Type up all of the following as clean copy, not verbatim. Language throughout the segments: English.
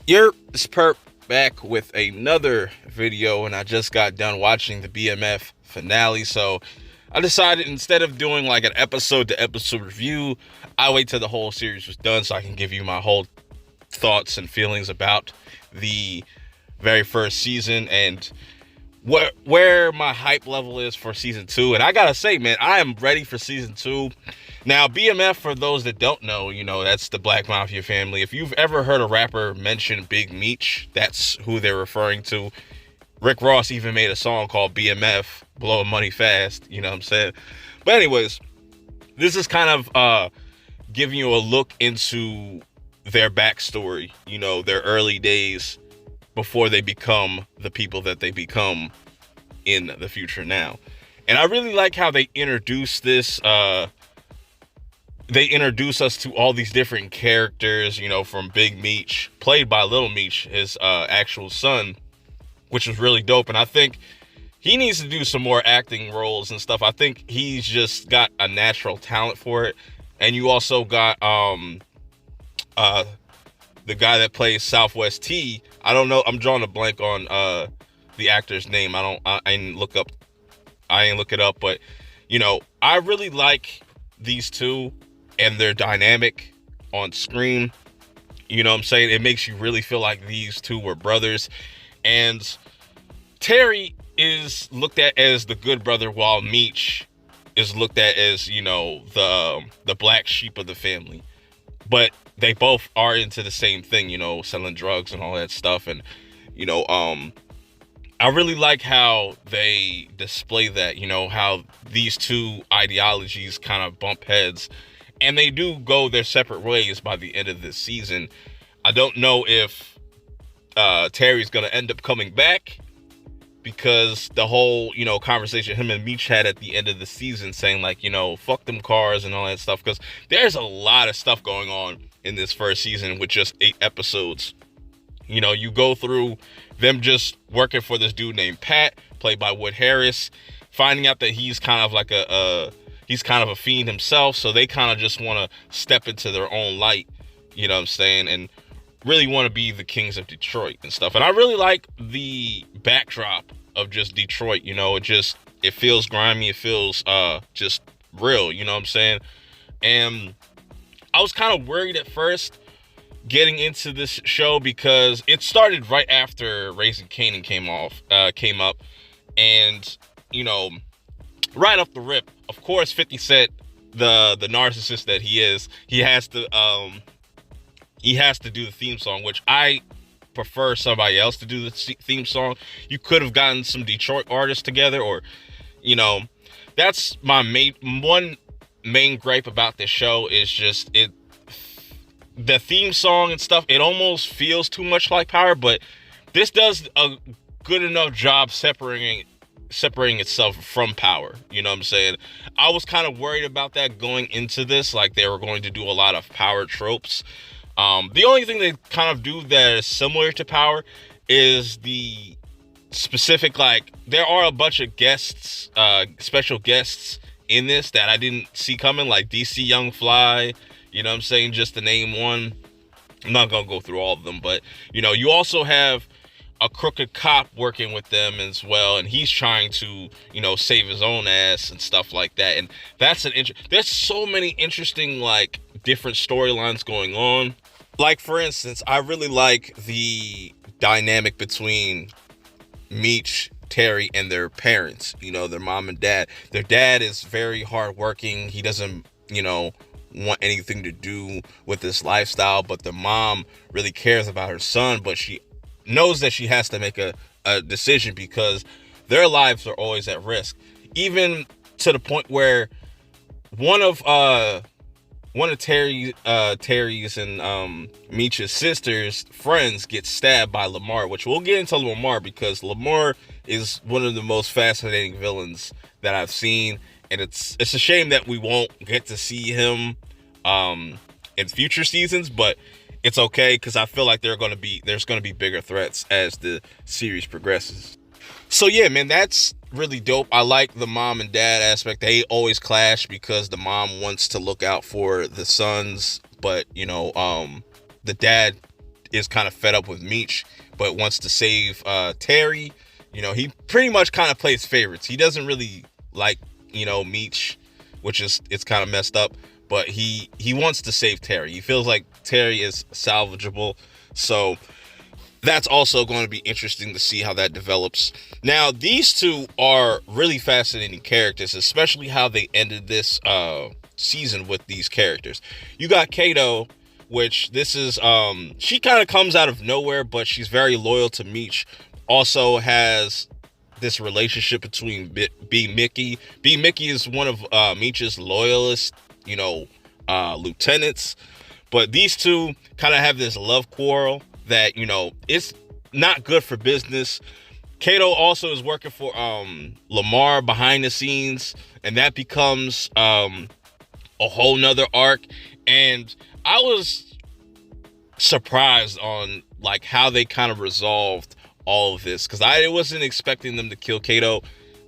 It's Perp back with another video, and I just got done watching the BMF finale. So I decided instead of doing like an episode to episode review, I wait till the whole series was done so I can give you my whole thoughts and feelings about the very first season and where my hype level is for season 2. And I gotta say, man, I am ready for season 2. Now, BMF, for those that don't know, that's the Black Mafia family. If you've ever heard a rapper mention Big Meech, that's who they're referring to. Rick Ross even made a song called BMF, Blowing Money Fast, you know what I'm saying? But anyways, this is kind of giving you a look into their backstory, their early days before they become the people that they become in the future now. And I really like how they introduce this, they introduce us to all these different characters, from Big Meech, played by Little Meech, his actual son, which was really dope. And I think he needs to do some more acting roles and stuff. I think he's just got a natural talent for it. And you also got the guy that plays Southwest T. I don't know. I'm drawing a blank on the actor's name. I didn't look it up, but I really like these two and their dynamic on screen. You know what I'm saying? It makes you really feel like these two were brothers. And Terry is looked at as the good brother, while Meech is looked at as, the black sheep of the family. But they both are into the same thing, selling drugs and all that stuff. And, I really like how they display that, how these two ideologies kind of bump heads. And they do go their separate ways by the end of this season. I don't know if Terry's going to end up coming back, because the whole, conversation him and Meech had at the end of the season saying like, fuck them cars and all that stuff. Because there's a lot of stuff going on in this first season with just 8 episodes. You go through them just working for this dude named Pat, played by Wood Harris, finding out that he's kind of like he's kind of a fiend himself. So they kind of just want to step into their own light, you know what I'm saying? And really want to be the kings of Detroit and stuff. And I really like the backdrop of just Detroit. It feels grimy. It feels just real, you know what I'm saying? And I was kind of worried at first getting into this show, because it started right after Raising Kanan came up. And, right off the rip, of course, 50 Cent, the narcissist that he is, he has to do the theme song, which I prefer somebody else to do the theme song. You could have gotten some Detroit artists together, or, that's my main gripe about this show is just the theme song and stuff. It almost feels too much like Power, but this does a good enough job separating itself from Power. You know what I'm saying? I was kind of worried about that going into this, like they were going to do a lot of Power tropes. The only thing they kind of do that is similar to Power is the specific, like, there are a bunch of guests, special guests in this that I didn't see coming, like DC Young Fly, you know what I'm saying, just to name one. I'm not going to go through all of them, but, you also have a crooked cop working with them as well, and he's trying to, save his own ass and stuff like that. And that's there's so many interesting, like, different storylines going on. Like, for instance, I really like the dynamic between Meech, Terry, and their parents, their mom and dad. Their dad is very hardworking. He doesn't, want anything to do with this lifestyle, but the mom really cares about her son, but she knows that she has to make a decision, because their lives are always at risk. Even to the point where one of Terry's and Meech's sisters' friends get stabbed by Lamar, which we'll get into Lamar, because Lamar is one of the most fascinating villains that I've seen, and it's a shame that we won't get to see him in future seasons, but it's okay, because I feel like there's going to be bigger threats as the series progresses. So yeah, man, that's really dope. I like the mom and dad aspect. They always clash because the mom wants to look out for the sons, but the dad is kind of fed up with Meech, but wants to save Terry. He pretty much kind of plays favorites. He doesn't really like, Meech, which is, it's kind of messed up, but he wants to save Terry. He feels like Terry is salvageable. So that's also going to be interesting to see how that develops. Now, these two are really fascinating characters, especially how they ended this season with these characters. You got Kato, which this is, she kind of comes out of nowhere, but she's very loyal to Meech. Also has this relationship between B. Mickey. B. Mickey is one of Meech's loyalist, lieutenants. But these two kind of have this love quarrel that, it's not good for business. Kato also is working for Lamar behind the scenes, and that becomes a whole nother arc. And I was surprised on like how they kind of resolved all of this, because I wasn't expecting them to kill Kato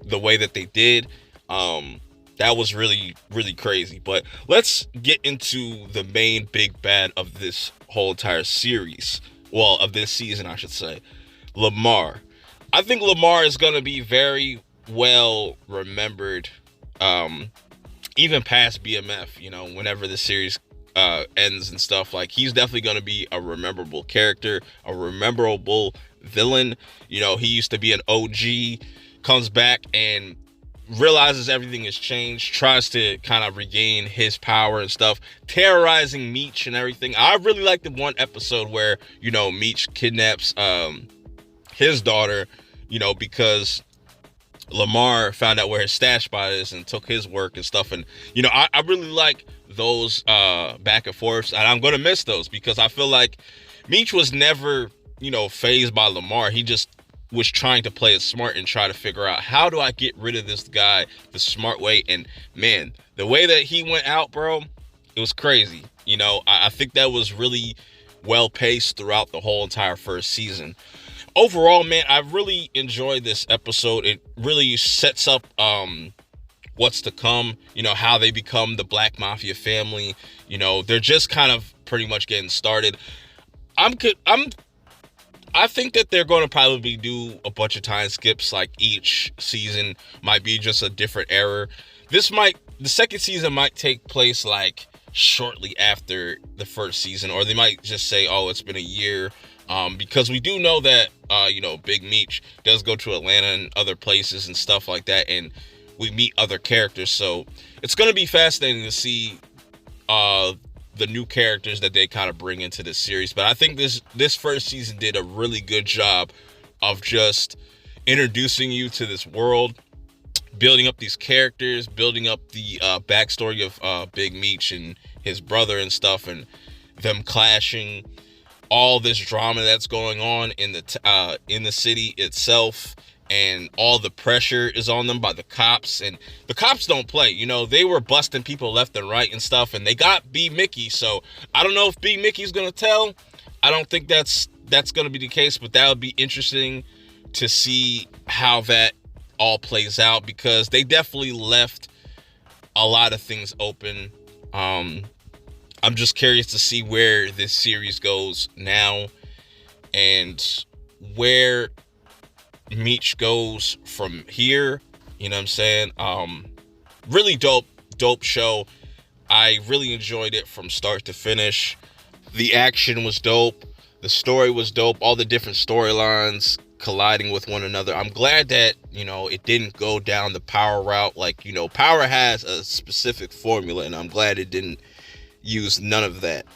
the way that they did. That was really, really crazy. But let's get into the main big bad of this whole entire series. Well, of this season, I should say. Lamar. I think Lamar is going to be very well remembered, even past BMF, whenever the series ends and stuff. Like, he's definitely going to be a rememberable character, a rememberable villain. He used to be an OG, comes back and realizes everything has changed, tries to kind of regain his power and stuff, terrorizing Meech and everything. I really like the one episode where, Meech kidnaps his daughter, because Lamar found out where his stash spot is and took his work and stuff. And, I really like those back and forths, and I'm going to miss those, because I feel like Meech was never, fazed by Lamar. He just was trying to play it smart and try to figure out, how do I get rid of this guy the smart way? And man, the way that he went out, bro, it was crazy. I think that was really well paced throughout the whole entire first season. Overall, man, I really enjoyed this episode. It really sets up what's to come, how they become the Black Mafia family. They're just kind of pretty much getting started. I think that they're going to probably do a bunch of time skips. Like, each season might be just a different era. The second season might take place like shortly after the first season, or they might just say, oh, it's been a year. Because we do know that, Big Meech does go to Atlanta and other places and stuff like that, and we meet other characters. So it's going to be fascinating to see the new characters that they kind of bring into this series. But I think this first season did a really good job of just introducing you to this world, building up these characters, building up the backstory of Big Meech and his brother and stuff, and them clashing, all this drama that's going on in the city itself, and all the pressure is on them by the cops. And the cops don't play. They were busting people left and right and stuff, and they got B. Mickey. So I don't know if B. Mickey's going to tell. I don't think that's going to be the case, but that would be interesting to see how that all plays out, because they definitely left a lot of things open. I'm just curious to see where this series goes now, and where Meech goes from here. You know what I'm saying? Really dope show. I really enjoyed it from start to finish. The action was dope. The story was dope. All the different storylines colliding with one another. I'm glad that, it didn't go down the Power route. Like, Power has a specific formula, and I'm glad it didn't use none of that.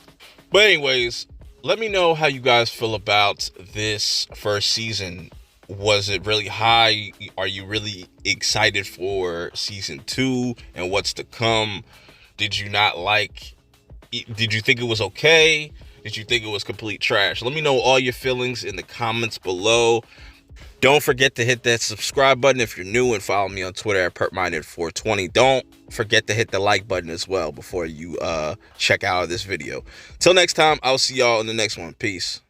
But anyways, let me know how you guys feel about this first season. Was it really high? Are you really excited for season 2 and what's to come? Did you think it was okay? Did you think it was complete trash? Let me know all your feelings in the comments below. Don't forget to hit that subscribe button if you're new, and follow me on Twitter at PertMinded420. Don't forget to hit the like button as well before you check out this video. Till next time, I'll see y'all in the next one. Peace.